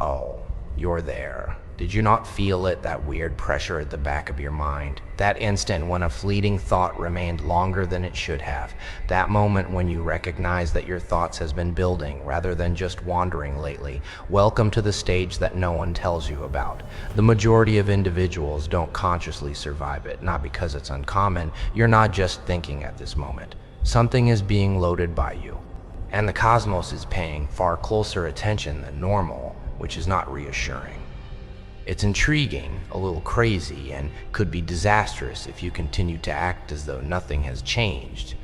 Oh, you're there. Did you not feel it, that weird pressure at the back of your mind? That instant when a fleeting thought remained longer than it should have. That moment when you recognize that your thoughts has been building rather than just wandering lately. Welcome to the stage that no one tells you about. The majority of individuals don't consciously survive it, not because it's uncommon. You're not just thinking at this moment. Something is being loaded by you. And the cosmos is paying far closer attention than normal, which is not reassuring. It's intriguing, a little crazy, and could be disastrous if you continue to act as though nothing has changed.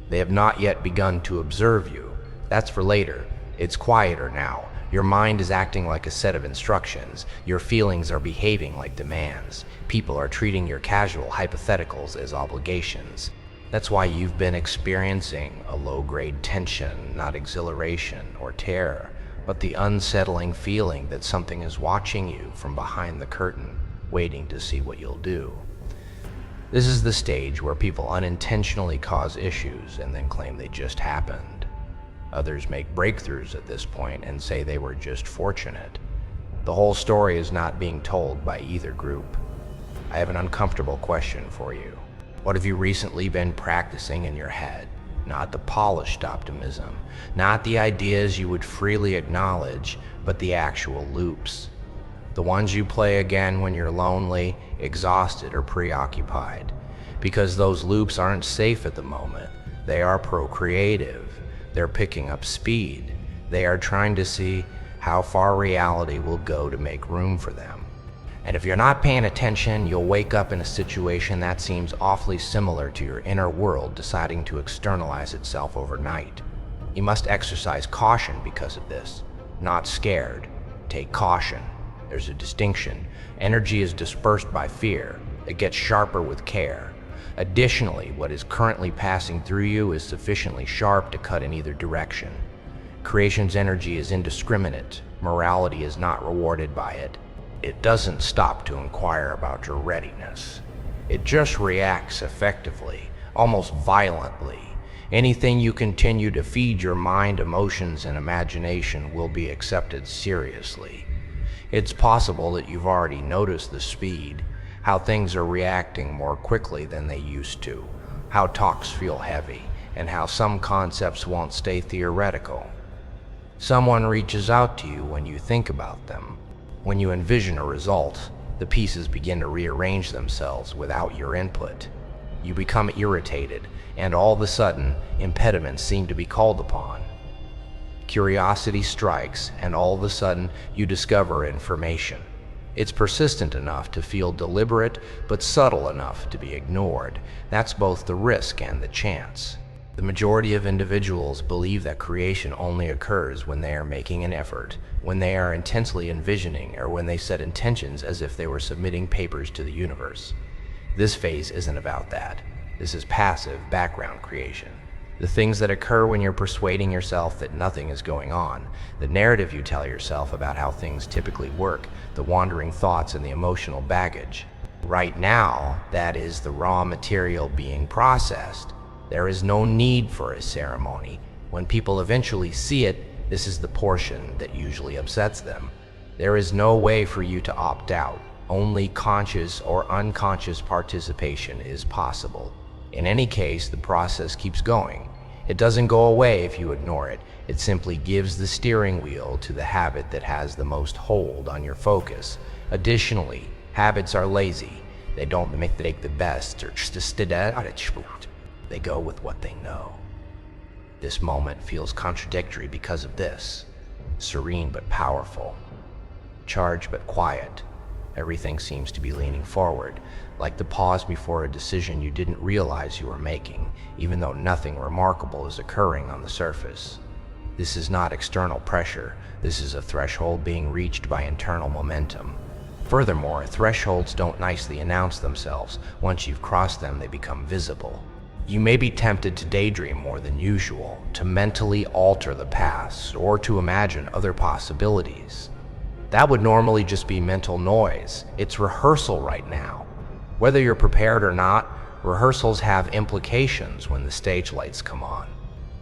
They have not yet begun to observe you. That's for later. It's quieter now. Your mind is acting like a set of instructions. Your feelings are behaving like demands. People are treating your casual hypotheticals as obligations. That's why you've been experiencing a low-grade tension, not exhilaration or terror, but the unsettling feeling that something is watching you from behind the curtain, waiting to see what you'll do. This is the stage where people unintentionally cause issues and then claim they just happened. Others make breakthroughs at this point and say they were just fortunate. The whole story is not being told by either group. I have an uncomfortable question for you. What have you recently been practicing in your head? Not the polished optimism, not the ideas you would freely acknowledge, but the actual loops. The ones you play again when you're lonely, exhausted, or preoccupied. Because those loops aren't safe at the moment. They are procreative. They're picking up speed. They are trying to see how far reality will go to make room for them. And if you're not paying attention, you'll wake up in a situation that seems awfully similar to your inner world deciding to externalize itself overnight. You must exercise caution because of this. Not scared. Take caution. There's a distinction. Energy is dispersed by fear. It gets sharper with care. Additionally, what is currently passing through you is sufficiently sharp to cut in either direction. Creation's energy is indiscriminate. Morality is not rewarded by it. It doesn't stop to inquire about your readiness. It just reacts effectively, almost violently. Anything you continue to feed your mind, emotions, and imagination will be accepted seriously. It's possible that you've already noticed the speed, how things are reacting more quickly than they used to, how talks feel heavy, and how some concepts won't stay theoretical. Someone reaches out to you when you think about them. When you envision a result, the pieces begin to rearrange themselves without your input. You become irritated, and all of a sudden, impediments seem to be called upon. Curiosity strikes, and all of a sudden, you discover information. It's persistent enough to feel deliberate, but subtle enough to be ignored. That's both the risk and the chance. The majority of individuals believe that creation only occurs when they are making an effort, when they are intensely envisioning, or when they set intentions as if they were submitting papers to the universe. This phase isn't about that. This is passive background creation. The things that occur when you're persuading yourself that nothing is going on, the narrative you tell yourself about how things typically work, the wandering thoughts and the emotional baggage. Right now, that is the raw material being processed. There is no need for a ceremony. When people eventually see it, this is the portion that usually upsets them. There is no way for you to opt out. Only conscious or unconscious participation is possible. In any case, the process keeps going. It doesn't go away if you ignore it. It simply gives the steering wheel to the habit that has the most hold on your focus. Additionally, habits are lazy. They don't make the best, or they go with what they know. This moment feels contradictory because of this. Serene but powerful. Charged but quiet. Everything seems to be leaning forward, like the pause before a decision you didn't realize you were making, even though nothing remarkable is occurring on the surface. This is not external pressure. This is a threshold being reached by internal momentum. Furthermore, thresholds don't nicely announce themselves. Once you've crossed them, they become visible. You may be tempted to daydream more than usual, to mentally alter the past, or to imagine other possibilities. That would normally just be mental noise. It's rehearsal right now. Whether you're prepared or not, rehearsals have implications when the stage lights come on.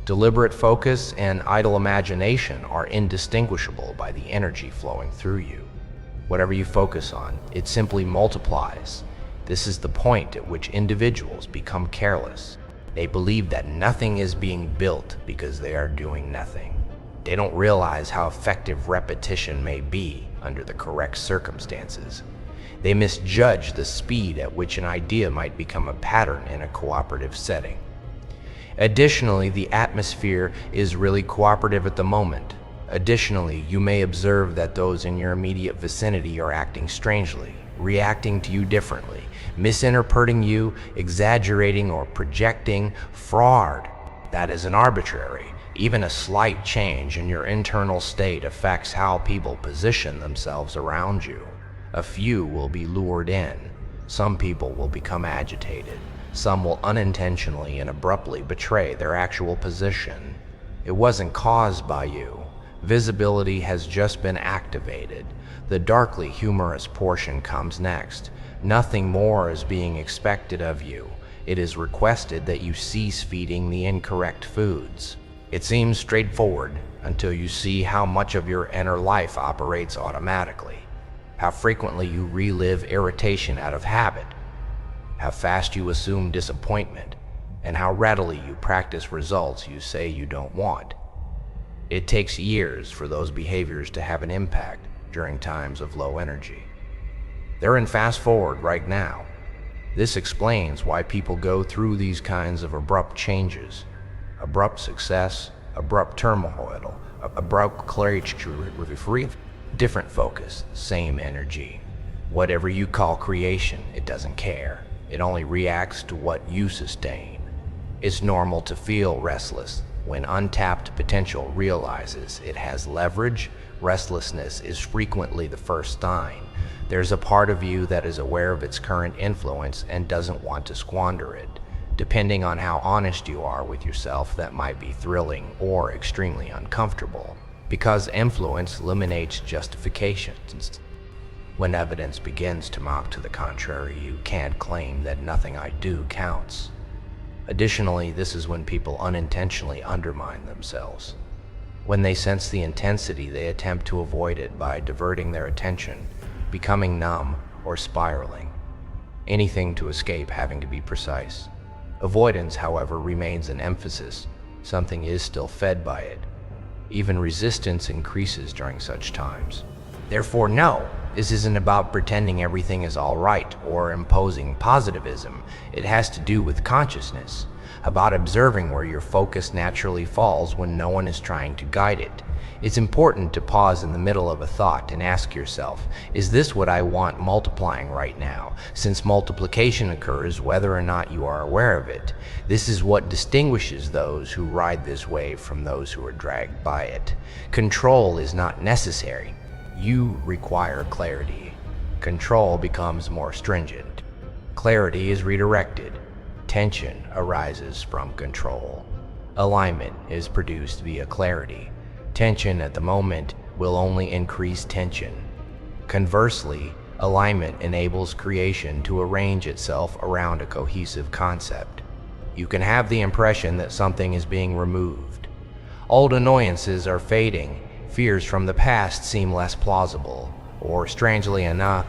Deliberate focus and idle imagination are indistinguishable by the energy flowing through you. Whatever you focus on, it simply multiplies. This is the point at which individuals become careless. They believe that nothing is being built because they are doing nothing. They don't realize how effective repetition may be under the correct circumstances. They misjudge the speed at which an idea might become a pattern in a cooperative setting. Additionally, the atmosphere is really cooperative at the moment. Additionally, you may observe that those in your immediate vicinity are acting strangely, reacting to you differently, misinterpreting you, exaggerating or projecting fraud. That is an arbitrary. Even a slight change in your internal state affects how people position themselves around you. A few will be lured in. Some people will become agitated. Some will unintentionally and abruptly betray their actual position. It wasn't caused by you. Visibility has just been activated. The darkly humorous portion comes next. Nothing more is being expected of you. It is requested that you cease feeding the incorrect foods. It seems straightforward until you see how much of your inner life operates automatically, how frequently you relive irritation out of habit, how fast you assume disappointment, and how readily you practice results you say you don't want. It takes years for those behaviors to have an impact during times of low energy. They're in fast forward right now. This explains why people go through these kinds of abrupt changes. Abrupt success, abrupt turmoil, abrupt clarity, different focus, same energy. Whatever you call creation, it doesn't care. It only reacts to what you sustain. It's normal to feel restless. When untapped potential realizes it has leverage, restlessness is frequently the first sign. There's a part of you that is aware of its current influence and doesn't want to squander it. Depending on how honest you are with yourself, that might be thrilling or extremely uncomfortable, because influence eliminates justifications. When evidence begins to mount to the contrary, you can't claim that nothing I do counts. Additionally, this is when people unintentionally undermine themselves. When they sense the intensity, they attempt to avoid it by diverting their attention, becoming numb, or spiraling. Anything to escape having to be precise. Avoidance, however, remains an emphasis. Something is still fed by it. Even resistance increases during such times. Therefore, no, this isn't about pretending everything is all right or imposing positivism. It has to do with consciousness, about observing where your focus naturally falls when no one is trying to guide it. It's important to pause in the middle of a thought and ask yourself, is this what I want multiplying right now? Since multiplication occurs whether or not you are aware of it. This is what distinguishes those who ride this wave from those who are dragged by it. Control is not necessary. You require clarity. Control becomes more stringent. Clarity is redirected. Tension arises from control. Alignment is produced via clarity. Tension at the moment will only increase tension. Conversely, alignment enables creation to arrange itself around a cohesive concept. You can have the impression that something is being removed. Old annoyances are fading. Fears from the past seem less plausible. Or, strangely enough,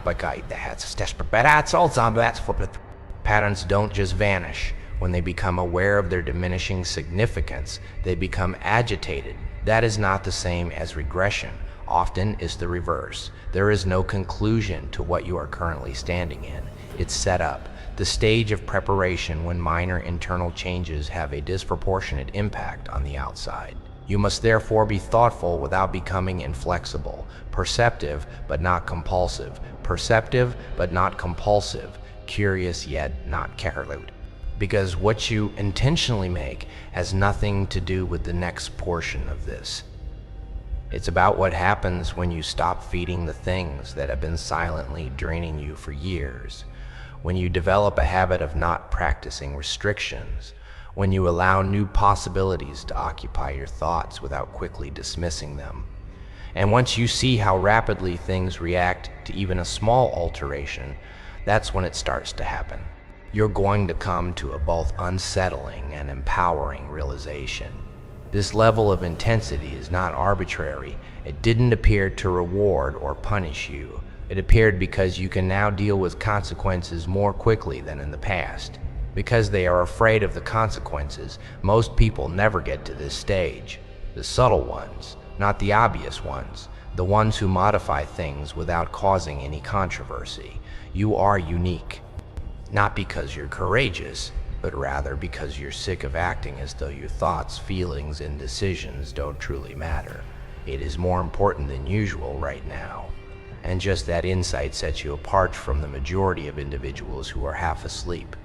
patterns don't just vanish. When they become aware of their diminishing significance, they become agitated. That is not the same as regression. Often it's the reverse. There is no conclusion to what you are currently standing in. It's set up, the stage of preparation when minor internal changes have a disproportionate impact on the outside. You must therefore be thoughtful without becoming inflexible, perceptive but not compulsive, perceptive but not compulsive, curious yet not careless. Because what you intentionally make has nothing to do with the next portion of this. It's about what happens when you stop feeding the things that have been silently draining you for years, when you develop a habit of not practicing restrictions, when you allow new possibilities to occupy your thoughts without quickly dismissing them. And once you see how rapidly things react to even a small alteration, that's when it starts to happen. You're going to come to a both unsettling and empowering realization. This level of intensity is not arbitrary. It didn't appear to reward or punish you. It appeared because you can now deal with consequences more quickly than in the past. Because they are afraid of the consequences, most people never get to this stage. The subtle ones, not the obvious ones. The ones who modify things without causing any controversy. You are unique. Not because you're courageous, but rather because you're sick of acting as though your thoughts, feelings, and decisions don't truly matter. It is more important than usual right now. And just that insight sets you apart from the majority of individuals who are half asleep.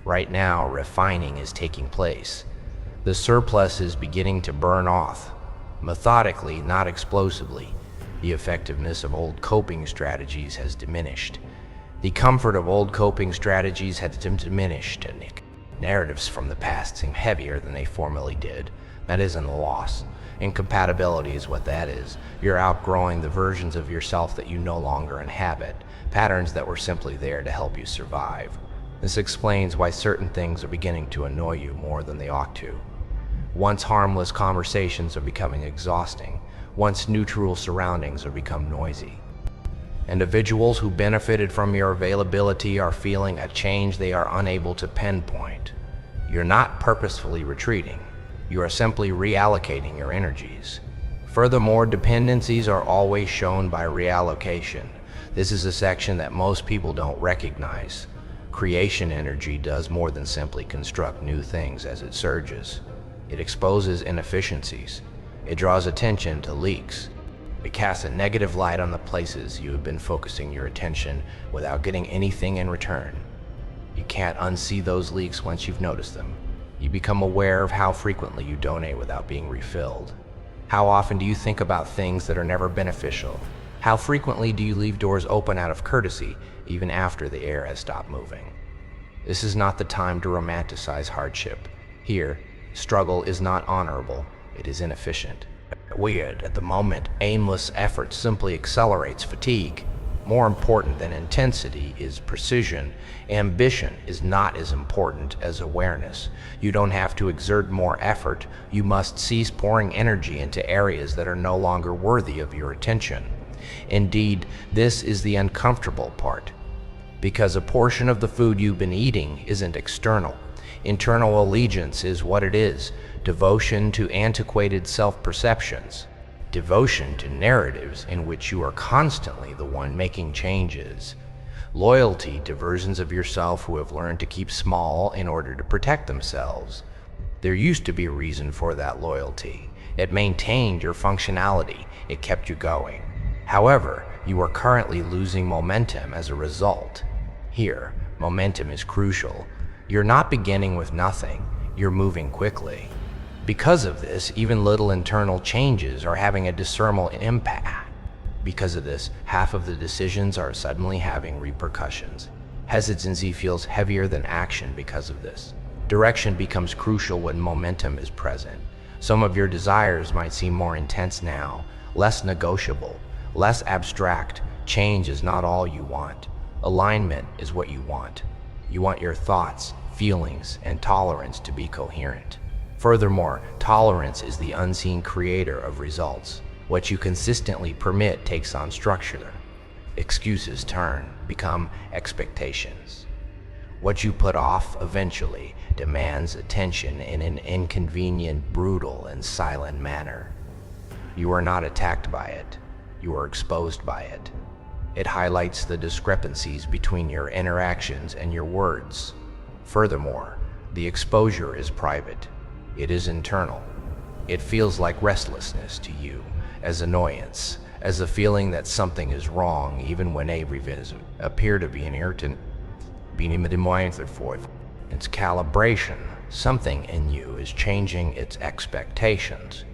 Right now, refining is taking place. The surplus is beginning to burn off. Methodically, not explosively. The effectiveness of old coping strategies has diminished. The comfort of old coping strategies has diminished, and narratives from the past seem heavier than they formerly did. That isn't a loss. Incompatibility is what that is. You're outgrowing the versions of yourself that you no longer inhabit, patterns that were simply there to help you survive. This explains why certain things are beginning to annoy you more than they ought to. Once harmless conversations are becoming exhausting. Once neutral surroundings are become noisy. Individuals who benefited from your availability are feeling a change they are unable to pinpoint. You're not purposefully retreating. You are simply reallocating your energies. Furthermore, dependencies are always shown by reallocation. This is a section that most people don't recognize. Creation energy does more than simply construct new things as it surges. It exposes inefficiencies. It draws attention to leaks. It casts a negative light on the places you have been focusing your attention without getting anything in return. You can't unsee those leaks once you've noticed them. You become aware of how frequently you donate without being refilled. How often do you think about things that are never beneficial? How frequently do you leave doors open out of courtesy, even after the air has stopped moving? This is not the time to romanticize hardship. Here, struggle is not honorable, it is inefficient. Weird, at the moment, aimless effort simply accelerates fatigue. More important than intensity is precision. Ambition is not as important as awareness. You don't have to exert more effort. You must cease pouring energy into areas that are no longer worthy of your attention. Indeed, this is the uncomfortable part, because a portion of the food you've been eating isn't external. Internal allegiance is what it is: devotion to antiquated self-perceptions, devotion to narratives in which you are constantly the one making changes, loyalty to versions of yourself who have learned to keep small in order to protect themselves. There used to be a reason for that loyalty. It maintained your functionality. It kept you going. However, you are currently losing momentum as a result. Here, momentum is crucial. You're not beginning with nothing. You're moving quickly. Because of this, even little internal changes are having a discernible impact. Because of this, half of the decisions are suddenly having repercussions. Hesitancy feels heavier than action because of this. Direction becomes crucial when momentum is present. Some of your desires might seem more intense now, less negotiable, less abstract. Change is not all you want. Alignment is what you want. You want your thoughts, feelings, and tolerance to be coherent. Furthermore, tolerance is the unseen creator of results. What you consistently permit takes on structure. Excuses become expectations. What you put off eventually demands attention in an inconvenient, brutal, and silent manner. You are not attacked by it. You are exposed by it. It highlights the discrepancies between your interactions and your words. Furthermore, the exposure is private. It is internal. It feels like restlessness to you, as annoyance, as a feeling that something is wrong, even when a revision appear to be an irritant. It's calibration. Something in you is changing its expectations.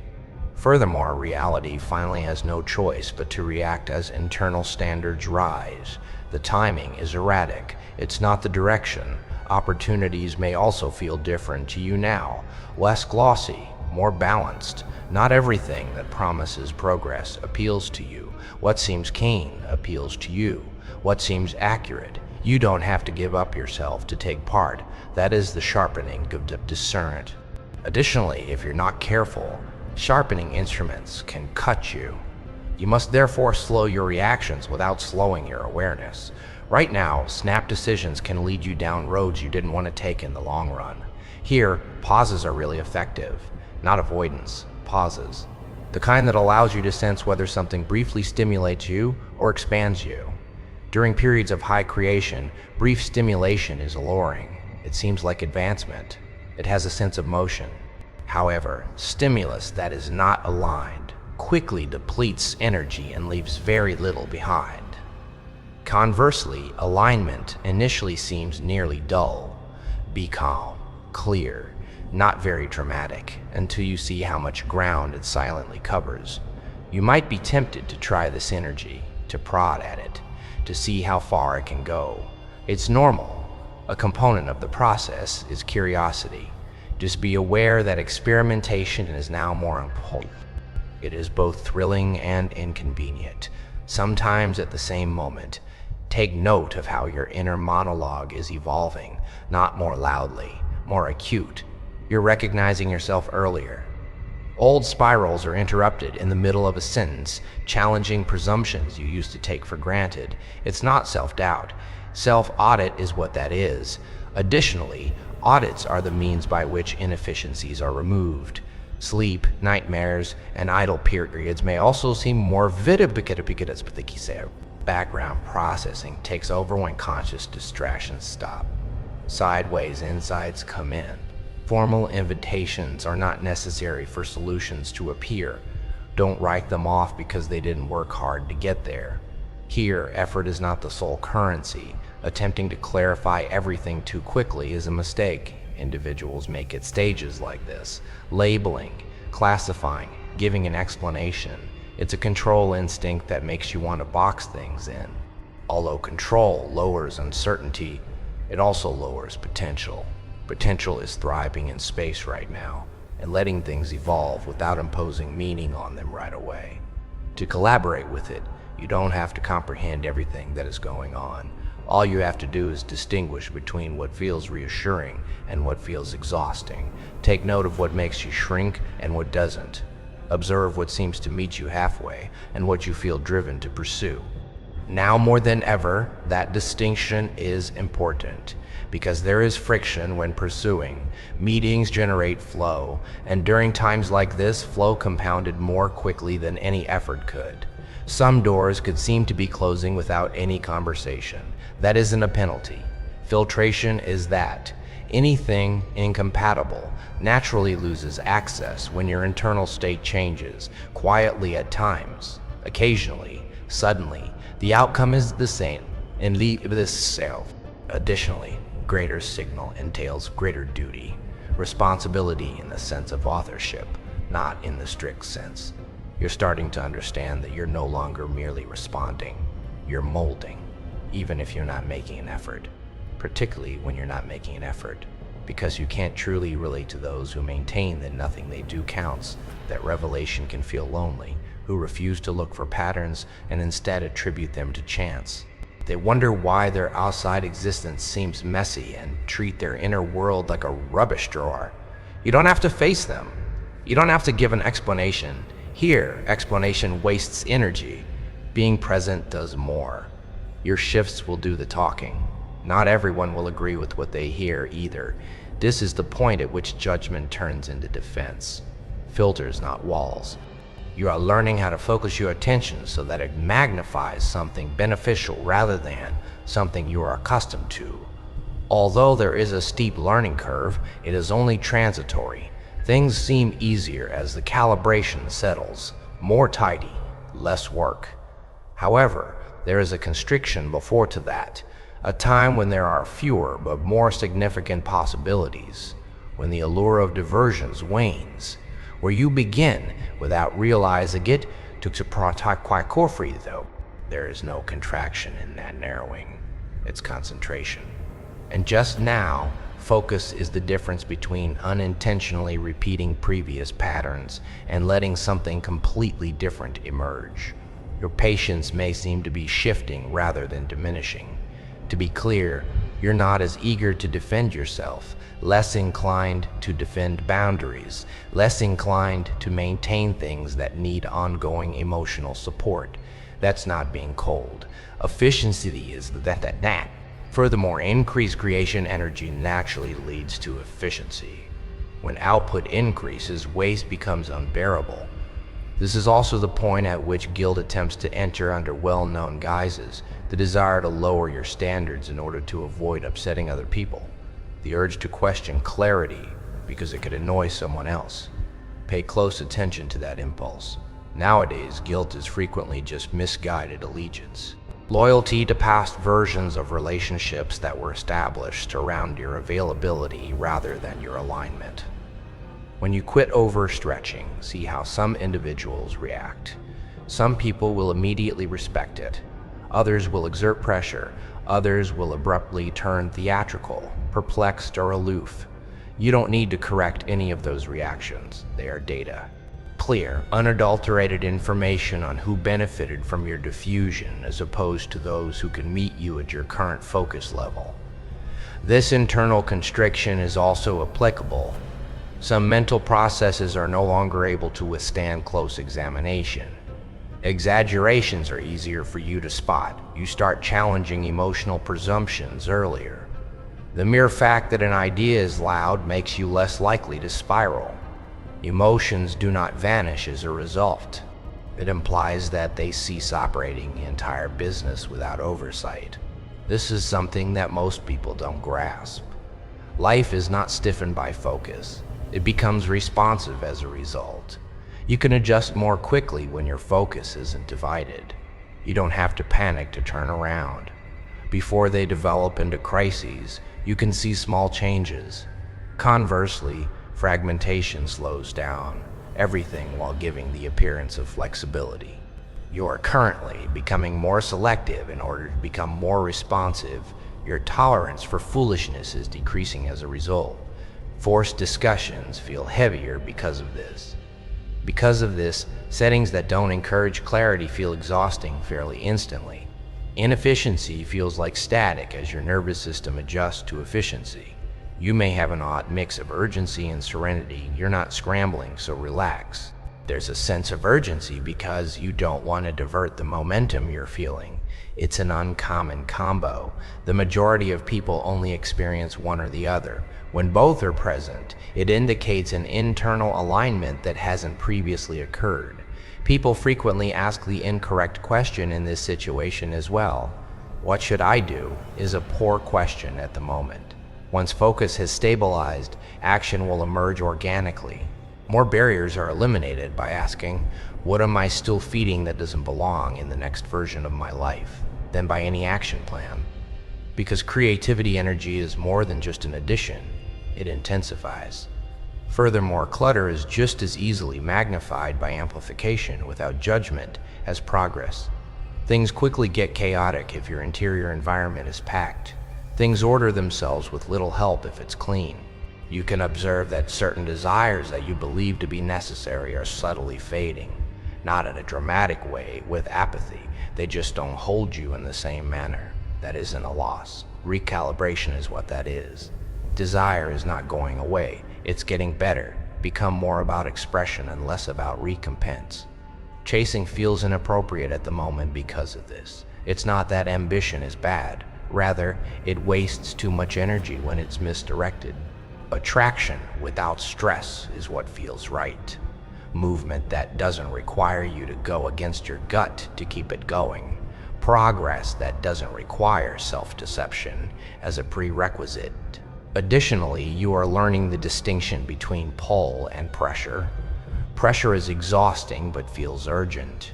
Furthermore, reality finally has no choice but to react as internal standards rise. The timing is erratic. It's not the direction. Opportunities may also feel different to you now, less glossy, more balanced. Not everything that promises progress appeals to you. What seems keen appeals to you. What seems accurate. You don't have to give up yourself to take part. That is the sharpening of discernment. Additionally, if you're not careful, sharpening instruments can cut you. You must therefore slow your reactions without slowing your awareness. Right now, snap decisions can lead you down roads you didn't want to take in the long run. Here, pauses are really effective. Not avoidance, pauses. The kind that allows you to sense whether something briefly stimulates you or expands you. During periods of high creation, brief stimulation is alluring. It seems like advancement. It has a sense of motion. However, stimulus that is not aligned quickly depletes energy and leaves very little behind. Conversely, alignment initially seems nearly dull. Be calm, clear, not very dramatic, until you see how much ground it silently covers. You might be tempted to try this energy, to prod at it, to see how far it can go. It's normal. A component of the process is curiosity. Just be aware that experimentation is now more important. It is both thrilling and inconvenient, sometimes at the same moment. Take note of how your inner monologue is evolving, not more loudly, more acute. You're recognizing yourself earlier. Old spirals are interrupted in the middle of a sentence, challenging presumptions you used to take for granted. It's not self-doubt. Self-audit is what that is. Additionally, audits are the means by which inefficiencies are removed. Sleep, nightmares, and idle periods may also seem more vivid. Background processing takes over when conscious distractions stop. Sideways insights come in. Formal invitations are not necessary for solutions to appear. Don't write them off because they didn't work hard to get there. Here, effort is not the sole currency. Attempting to clarify everything too quickly is a mistake. Individuals make it stages like this: labeling, classifying, giving an explanation. It's a control instinct that makes you want to box things in. Although control lowers uncertainty, it also lowers potential. Potential is thriving in space right now and letting things evolve without imposing meaning on them right away. To collaborate with it, you don't have to comprehend everything that is going on. All you have to do is distinguish between what feels reassuring and what feels exhausting. Take note of what makes you shrink and what doesn't. Observe what seems to meet you halfway and what you feel driven to pursue. Now more than ever, that distinction is important because there is friction when pursuing. Meetings generate flow, and during times like this, flow compounded more quickly than any effort could. Some doors could seem to be closing without any conversation. That isn't a penalty. Filtration is that. Anything incompatible naturally loses access when your internal state changes, quietly at times, occasionally, suddenly. The outcome is the same, and leave this self. Additionally, greater signal entails greater duty, responsibility in the sense of authorship, not in the strict sense. You're starting to understand that you're no longer merely responding, you're molding, even if you're not making an effort. Particularly when you're not making an effort, because you can't truly relate to those who maintain that nothing they do counts, that revelation can feel lonely, who refuse to look for patterns and instead attribute them to chance. They wonder why their outside existence seems messy and treat their inner world like a rubbish drawer. You don't have to face them. You don't have to give an explanation. Here, explanation wastes energy. Being present does more. Your shifts will do the talking. Not everyone will agree with what they hear either. This is the point at which judgment turns into defense. Filters, not walls. You are learning how to focus your attention so that it magnifies something beneficial rather than something you are accustomed to. Although there is a steep learning curve, it is only transitory. Things seem easier as the calibration settles. More tidy, less work. However, there is a constriction before to that. A time when there are fewer but more significant possibilities, when the allure of diversions wanes, where you begin without realizing it to quite free though. There is no contraction in that narrowing, it's concentration. And just now, focus is the difference between unintentionally repeating previous patterns and letting something completely different emerge. Your patience may seem to be shifting rather than diminishing. To be clear, You're not as eager to defend yourself, less inclined to defend boundaries, less inclined to maintain things that need ongoing emotional support. That's not being cold. Efficiency is that. Furthermore, increased creation energy naturally leads to efficiency. When output increases, waste becomes unbearable. This is also the point at which guilt attempts to enter under well-known guises, the desire to lower your standards in order to avoid upsetting other people, the urge to question clarity because it could annoy someone else. Pay close attention to that impulse. Nowadays, guilt is frequently just misguided allegiance. Loyalty to past versions of relationships that were established around your availability rather than your alignment. When you quit overstretching, see how some individuals react. Some people will immediately respect it. Others will exert pressure. Others will abruptly turn theatrical, perplexed, or aloof. You don't need to correct any of those reactions. They are data. Clear, unadulterated information on who benefited from your diffusion as opposed to those who can meet you at your current focus level. This internal constriction is also applicable. Some mental processes are no longer able to withstand close examination. Exaggerations are easier for you to spot. You start challenging emotional presumptions earlier. The mere fact that an idea is loud makes you less likely to spiral. Emotions do not vanish as a result. It implies that they cease operating the entire business without oversight. This is something that most people don't grasp. Life is not stiffened by focus. It becomes responsive as a result. You can adjust more quickly when your focus isn't divided. You don't have to panic to turn around. Before they develop into crises, you can see small changes. Conversely, fragmentation slows down everything while giving the appearance of flexibility. You are currently becoming more selective in order to become more responsive. Your tolerance for foolishness is decreasing as a result. Forced discussions feel heavier because of this. Because of this, settings that don't encourage clarity feel exhausting fairly instantly. Inefficiency feels like static as your nervous system adjusts to efficiency. You may have an odd mix of urgency and serenity. You're not scrambling, so relax. There's a sense of urgency because you don't want to divert the momentum you're feeling. It's an uncommon combo. The majority of people only experience one or the other. When both are present, it indicates an internal alignment that hasn't previously occurred. People frequently ask the incorrect question in this situation as well. What should I do is a poor question at the moment. Once focus has stabilized, action will emerge organically. More barriers are eliminated by asking, what am I still feeding that doesn't belong in the next version of my life, than by any action plan. Because creativity energy is more than just an addition, it intensifies. Furthermore, clutter is just as easily magnified by amplification without judgment as progress. Things quickly get chaotic if your interior environment is packed. Things order themselves with little help if it's clean. You can observe that certain desires that you believe to be necessary are subtly fading, not in a dramatic way with apathy. They just don't hold you in the same manner. That isn't a loss. Recalibration is what that is. Desire is not going away. It's getting better, become more about expression and less about recompense. Chasing feels inappropriate at the moment because of this. It's not that ambition is bad. Rather, it wastes too much energy when it's misdirected. Attraction without stress is what feels right. Movement that doesn't require you to go against your gut to keep it going. Progress that doesn't require self-deception as a prerequisite. Additionally, you are learning the distinction between pull and pressure. Pressure is exhausting but feels urgent.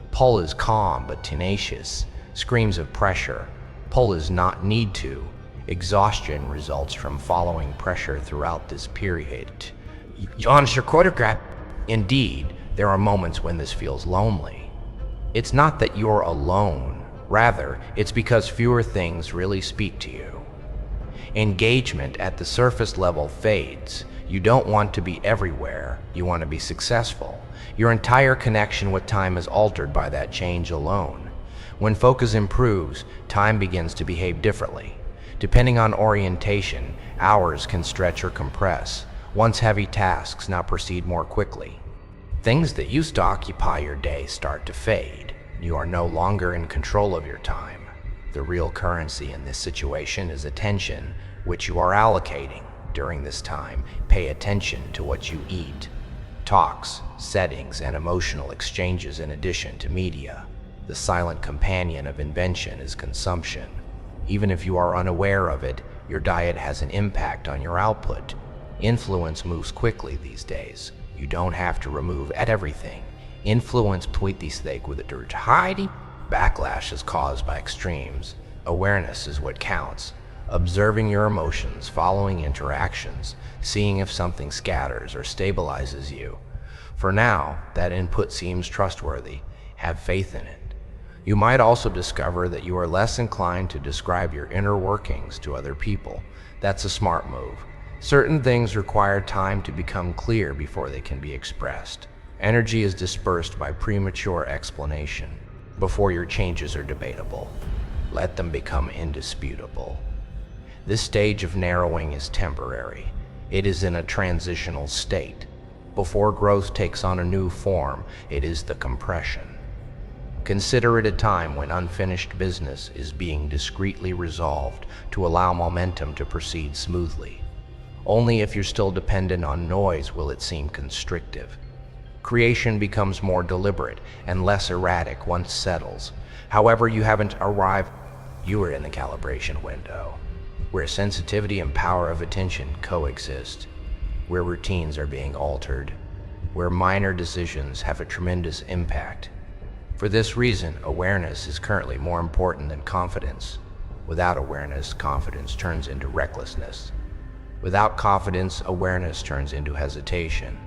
Pull is calm but tenacious, screams of pressure. Pull is not need to. Exhaustion results from following pressure throughout this period. John Shirkodergrad. Indeed, there are moments when this feels lonely. It's not that you're alone. Rather, it's because fewer things really speak to you. Engagement at the surface level fades. You don't want to be everywhere. You want to be successful. Your entire connection with time is altered by that change alone. When focus improves, time begins to behave differently. Depending on orientation, hours can stretch or compress. Once heavy tasks now proceed more quickly. Things that used to occupy your day start to fade. You are no longer in control of your time. The real currency in this situation is attention, which you are allocating. During this time, pay attention to what you eat. Talks, settings, and emotional exchanges in addition to media. The silent companion of invention is consumption. Even if you are unaware of it, your diet has an impact on your output. Influence moves quickly these days. You don't have to remove at everything. Influence tweet with a tidy backlash is caused by extremes. Awareness is what counts. Observing your emotions, following interactions, seeing if something scatters or stabilizes you. For now, that input seems trustworthy. Have faith in it. You might also discover that you are less inclined to describe your inner workings to other people. That's a smart move. Certain things require time to become clear before they can be expressed. Energy is dispersed by premature explanation. Before your changes are debatable, let them become indisputable. This stage of narrowing is temporary. It is in a transitional state. Before growth takes on a new form, it is the compression. Consider it a time when unfinished business is being discreetly resolved to allow momentum to proceed smoothly. Only if you're still dependent on noise will it seem constrictive. Creation becomes more deliberate and less erratic once settles. However, you haven't arrived. You are in the calibration window, where sensitivity and power of attention coexist, where routines are being altered, where minor decisions have a tremendous impact. For this reason, awareness is currently more important than confidence. Without awareness, confidence turns into recklessness. Without confidence, awareness turns into hesitation.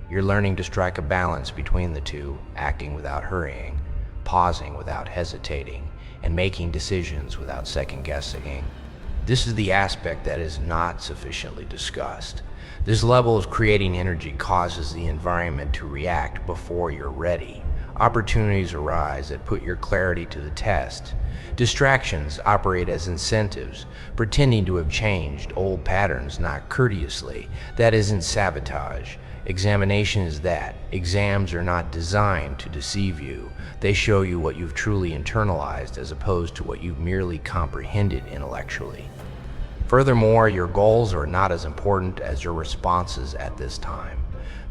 You're learning to strike a balance between the two, acting without hurrying, pausing without hesitating, and making decisions without second-guessing. This is the aspect that is not sufficiently discussed. This level of creating energy causes the environment to react before you're ready. Opportunities arise that put your clarity to the test. Distractions operate as incentives, pretending to have changed old patterns not courteously. That isn't sabotage. Examination is that. Exams are not designed to deceive you. They show you what you've truly internalized as opposed to what you've merely comprehended intellectually. Furthermore, your goals are not as important as your responses at this time.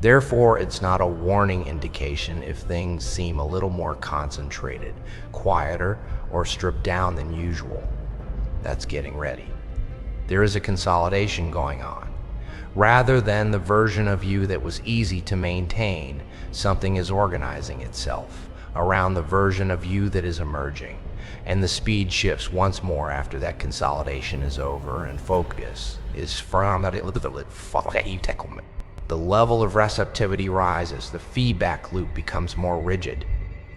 Therefore, it's not a warning indication if things seem a little more concentrated, quieter, or stripped down than usual. That's getting ready. There is a consolidation going on. Rather than the version of you that was easy to maintain, something is organizing itself around the version of you that is emerging, and the speed shifts once more after that consolidation is over and focus is from that the level of receptivity rises, the feedback loop becomes more rigid.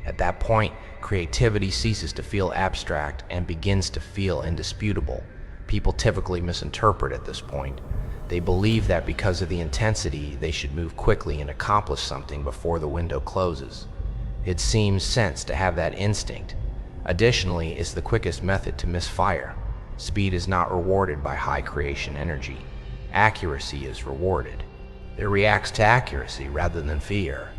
At that point, creativity ceases to feel abstract and begins to feel indisputable. People typically misinterpret at this point. They believe that because of the intensity, they should move quickly and accomplish something before the window closes. It seems sense to have that instinct. Additionally, it's the quickest method to misfire. Speed is not rewarded by high creation energy. Accuracy is rewarded. It reacts to accuracy rather than fear.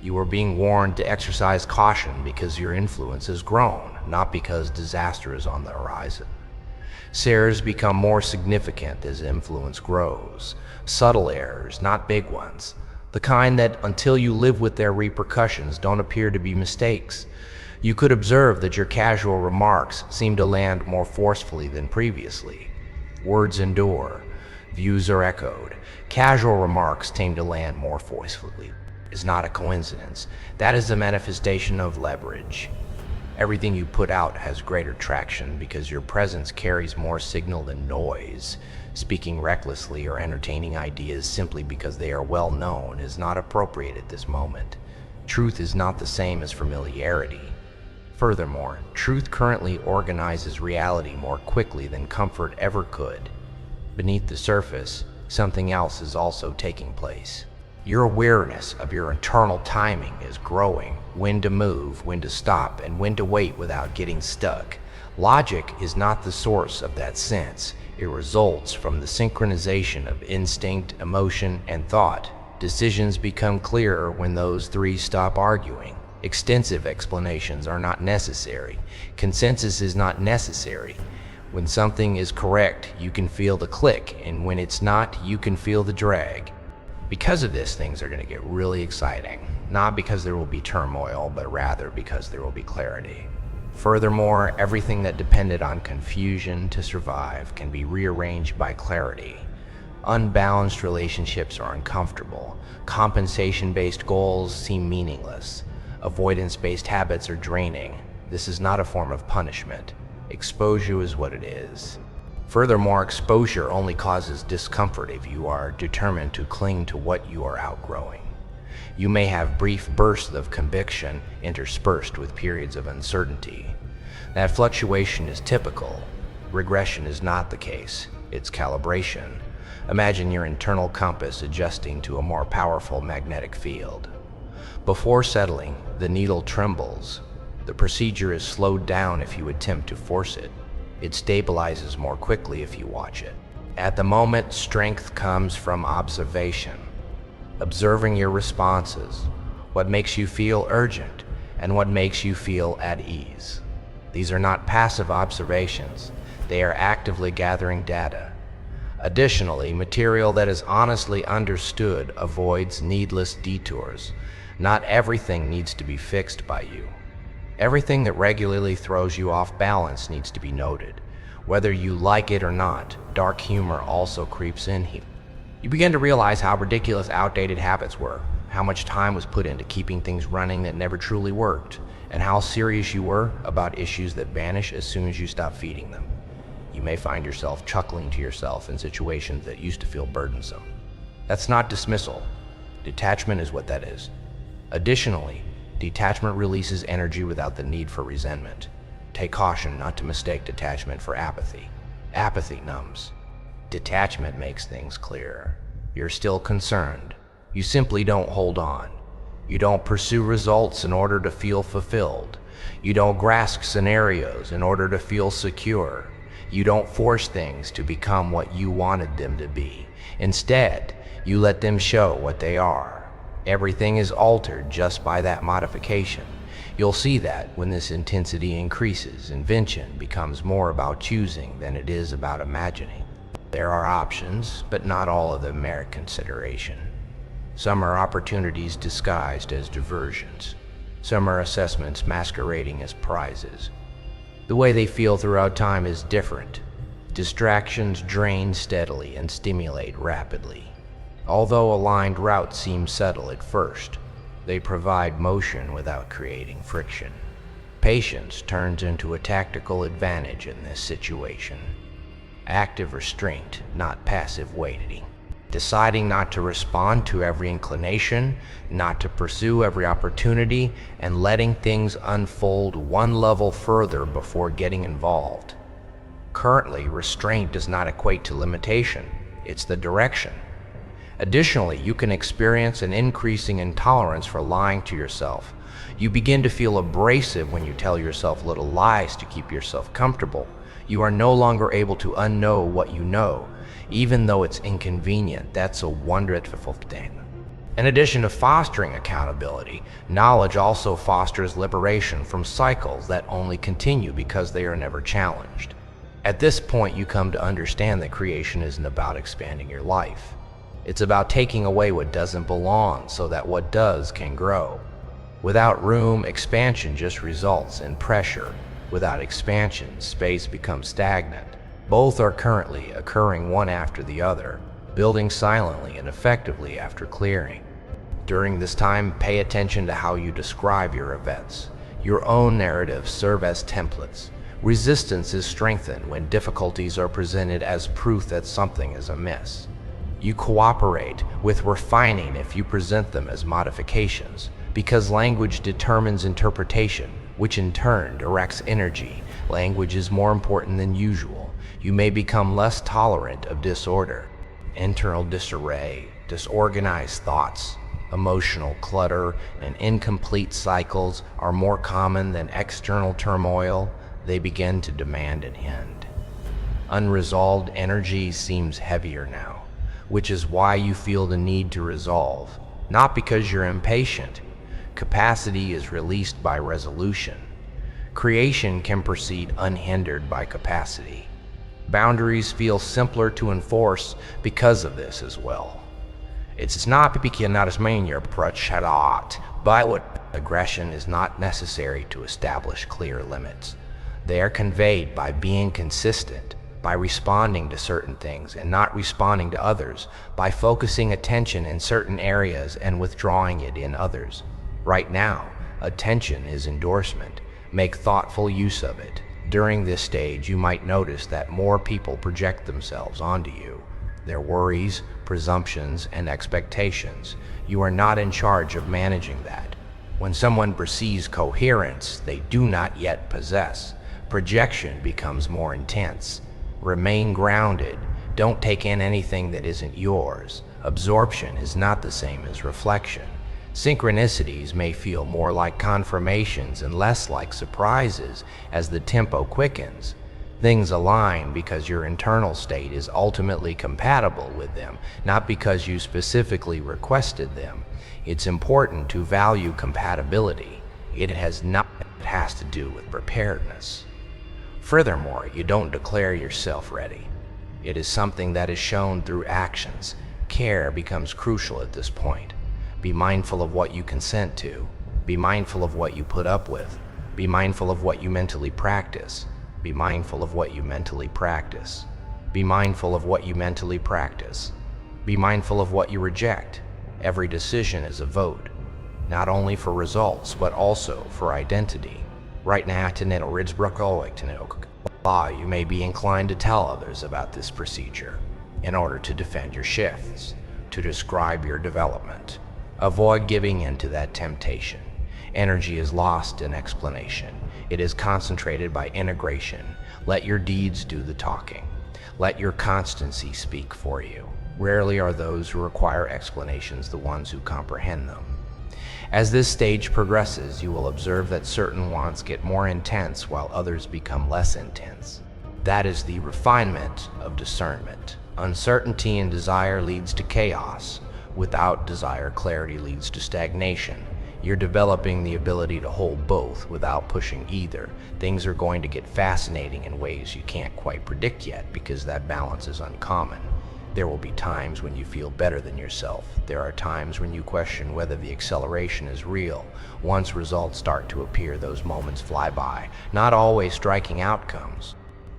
You are being warned to exercise caution because your influence has grown, not because disaster is on the horizon. Errors become more significant as influence grows. Subtle errors, not big ones. The kind that, until you live with their repercussions, don't appear to be mistakes. You could observe that your casual remarks seem to land more forcefully than previously. Words endure. Views are echoed. Casual remarks tend to land more forcefully. It's not a coincidence. That is the manifestation of leverage. Everything you put out has greater traction because your presence carries more signal than noise. Speaking recklessly or entertaining ideas simply because they are well known is not appropriate at this moment. Truth is not the same as familiarity. Furthermore, truth currently organizes reality more quickly than comfort ever could. Beneath the surface, something else is also taking place. Your awareness of your internal timing is growing, when to move, when to stop, and when to wait without getting stuck. Logic is not the source of that sense. It results from the synchronization of instinct, emotion, and thought. Decisions become clearer when those three stop arguing. Extensive explanations are not necessary. Consensus is not necessary. When something is correct, you can feel the click, and when it's not, you can feel the drag. Because of this, things are going to get really exciting. Not because there will be turmoil, but rather because there will be clarity. Furthermore, everything that depended on confusion to survive can be rearranged by clarity. Unbalanced relationships are uncomfortable. Compensation-based goals seem meaningless. Avoidance-based habits are draining. This is not a form of punishment. Exposure is what it is. Furthermore, exposure only causes discomfort if you are determined to cling to what you are outgrowing. You may have brief bursts of conviction interspersed with periods of uncertainty. That fluctuation is typical. Regression is not the case. It's calibration. Imagine your internal compass adjusting to a more powerful magnetic field. Before settling, the needle trembles. The procedure is slowed down if you attempt to force it. It stabilizes more quickly if you watch it. At the moment, strength comes from observation. Observing your responses, what makes you feel urgent, and what makes you feel at ease. These are not passive observations. They are actively gathering data. Additionally, material that is honestly understood avoids needless detours. Not everything needs to be fixed by you. Everything that regularly throws you off balance needs to be noted. Whether you like it or not, dark humor also creeps in here. You begin to realize how ridiculous outdated habits were, how much time was put into keeping things running that never truly worked, and how serious you were about issues that vanish as soon as you stop feeding them. You may find yourself chuckling to yourself in situations that used to feel burdensome. That's not dismissal. Detachment is what that is. Additionally, detachment releases energy without the need for resentment. Take caution not to mistake detachment for apathy. Apathy numbs. Detachment makes things clearer. You're still concerned. You simply don't hold on. You don't pursue results in order to feel fulfilled. You don't grasp scenarios in order to feel secure. You don't force things to become what you wanted them to be. Instead, you let them show what they are. Everything is altered just by that modification. You'll see that when this intensity increases, invention becomes more about choosing than it is about imagining. There are options, but not all of them merit consideration. Some are opportunities disguised as diversions. Some are assessments masquerading as prizes. The way they feel throughout time is different. Distractions drain steadily and stimulate rapidly. Although aligned routes seem subtle at first, they provide motion without creating friction. Patience turns into a tactical advantage in this situation. Active restraint, not passive waiting. Deciding not to respond to every inclination, not to pursue every opportunity, and letting things unfold one level further before getting involved. Currently, restraint does not equate to limitation. It's the direction. Additionally, you can experience an increasing intolerance for lying to yourself. You begin to feel abrasive when you tell yourself little lies to keep yourself comfortable. You are no longer able to unknow what you know, even though it's inconvenient. That's a wonderful thing. In addition to fostering accountability, knowledge also fosters liberation from cycles that only continue because they are never challenged. At this point, you come to understand that creation isn't about expanding your life. It's about taking away what doesn't belong so that what does can grow. Without room, expansion just results in pressure. Without expansion, space becomes stagnant. Both are currently occurring one after the other, building silently and effectively after clearing. During this time, pay attention to how you describe your events. Your own narratives serve as templates. Resistance is strengthened when difficulties are presented as proof that something is amiss. You cooperate with refining if you present them as modifications, because language determines interpretation, which in turn directs energy. Language is more important than usual. You may become less tolerant of disorder. Internal disarray, disorganized thoughts, emotional clutter, and incomplete cycles are more common than external turmoil. they begin to demand an end. Unresolved energy seems heavier now, which is why you feel the need to resolve, not because you're impatient. Capacity is released by resolution. Creation can proceed unhindered by capacity. Boundaries feel simpler to enforce because of this as well. It's not because you're but what aggression is not necessary to establish clear limits. They are conveyed by being consistent, by responding to certain things and not responding to others, by focusing attention in certain areas and withdrawing it in others. Right now, attention is endorsement. Make thoughtful use of it. During this stage, you might notice that more people project themselves onto you, their worries, presumptions, and expectations. You are not in charge of managing that. When someone perceives coherence they do not yet possess, projection becomes more intense. Remain grounded. Don't take in anything that isn't yours. Absorption is not the same as reflection. Synchronicities may feel more like confirmations and less like surprises as the tempo quickens. Things align because your internal state is ultimately compatible with them, not because you specifically requested them. It's important to value compatibility. It has to do with preparedness. Furthermore, you don't declare yourself ready. It is something that is shown through actions. Care becomes crucial at this point. Be mindful of what you consent to. Be mindful of what you put up with. Be mindful of what you mentally practice. Be mindful of what you mentally practice. Be mindful of what you mentally practice. Be mindful of what you reject. Every decision is a vote, not only for results, but also for identity. Right now, you may be inclined to tell others about this procedure in order to defend your shifts, to describe your development. Avoid giving in to that temptation. Energy is lost in explanation. It is concentrated by integration. Let your deeds do the talking. Let your constancy speak for you. Rarely are those who require explanations the ones who comprehend them. As this stage progresses, you will observe that certain wants get more intense while others become less intense. That is the refinement of discernment. Uncertainty and desire leads to chaos. Without desire, clarity leads to stagnation. You're developing the ability to hold both without pushing either. Things are going to get fascinating in ways you can't quite predict yet because that balance is uncommon. There will be times when you feel better than yourself. There are times when you question whether the acceleration is real. Once results start to appear, those moments fly by, not always striking outcomes.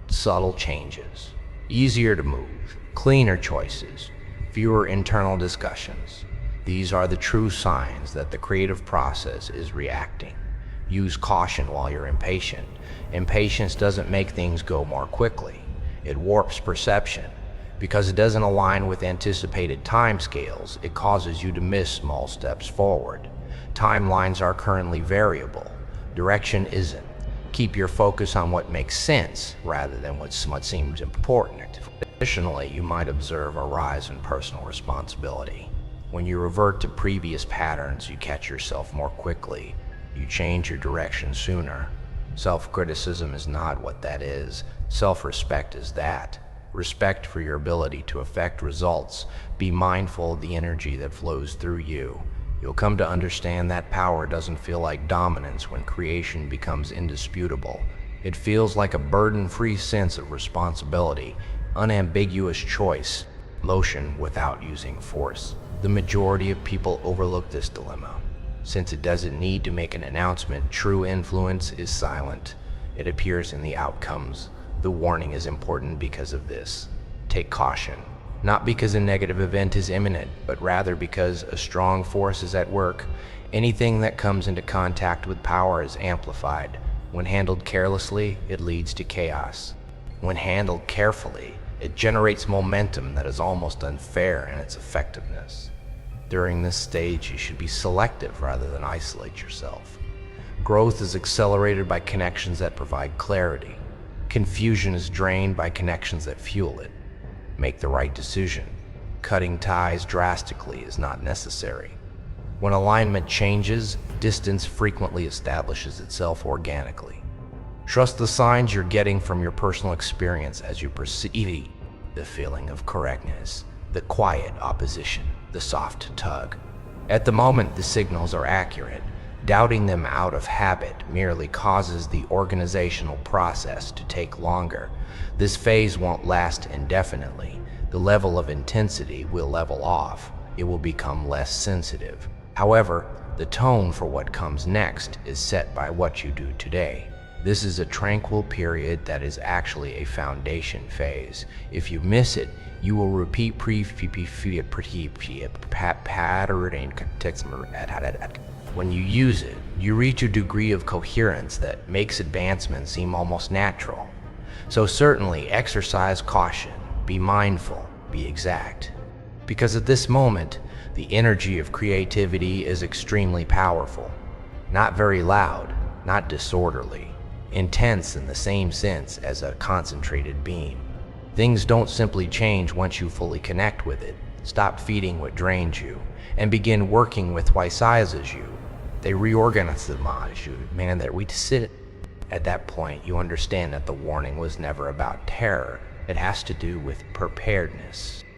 Subtle changes. Easier to move. Cleaner choices. Fewer internal discussions. These are the true signs that the creative process is reacting. Use caution while you're impatient. Impatience doesn't make things go more quickly. It warps perception. Because it doesn't align with anticipated timescales, it causes you to miss small steps forward. Timelines are currently variable. Direction isn't. Keep your focus on what makes sense rather than what seems important. Additionally, you might observe a rise in personal responsibility. When you revert to previous patterns, you catch yourself more quickly. You change your direction sooner. Self-criticism is not what that is. Self-respect is that. Respect for your ability to affect results. Be mindful of the energy that flows through you. You'll come to understand that power doesn't feel like dominance when creation becomes indisputable. It feels like a burden-free sense of responsibility, unambiguous choice, motion without using force. The majority of people overlook this dilemma. Since it doesn't need to make an announcement, true influence is silent. It appears in the outcomes. The warning is important because of this. Take caution. Not because a negative event is imminent, but rather because a strong force is at work. Anything that comes into contact with power is amplified. When handled carelessly, it leads to chaos. When handled carefully, it generates momentum that is almost unfair in its effectiveness. During this stage, you should be selective rather than isolate yourself. Growth is accelerated by connections that provide clarity. Confusion is drained by connections that fuel it. Make the right decision. Cutting ties drastically is not necessary. When alignment changes, distance frequently establishes itself organically. Trust the signs you're getting from your personal experience as you perceive the feeling of correctness, the quiet opposition, the soft tug. At the moment, the signals are accurate. Doubting them out of habit merely causes the organizational process to take longer. This phase won't last indefinitely. The level of intensity will level off. It will become less sensitive. However, the tone for what comes next is set by what you do today. This is a tranquil period that is actually a foundation phase. If you miss it, you will repeat pattern context. When you use it, you reach a degree of coherence that makes advancement seem almost natural. So certainly exercise caution, be mindful, be exact. Because at this moment, the energy of creativity is extremely powerful. Not very loud, not disorderly. Intense in the same sense as a concentrated beam. Things don't simply change once you fully connect with it. Stop feeding what drains you and begin working with what sizes you. They reorganize you, man, that we sit. At that point, you understand that the warning was never about terror. It has to do with preparedness.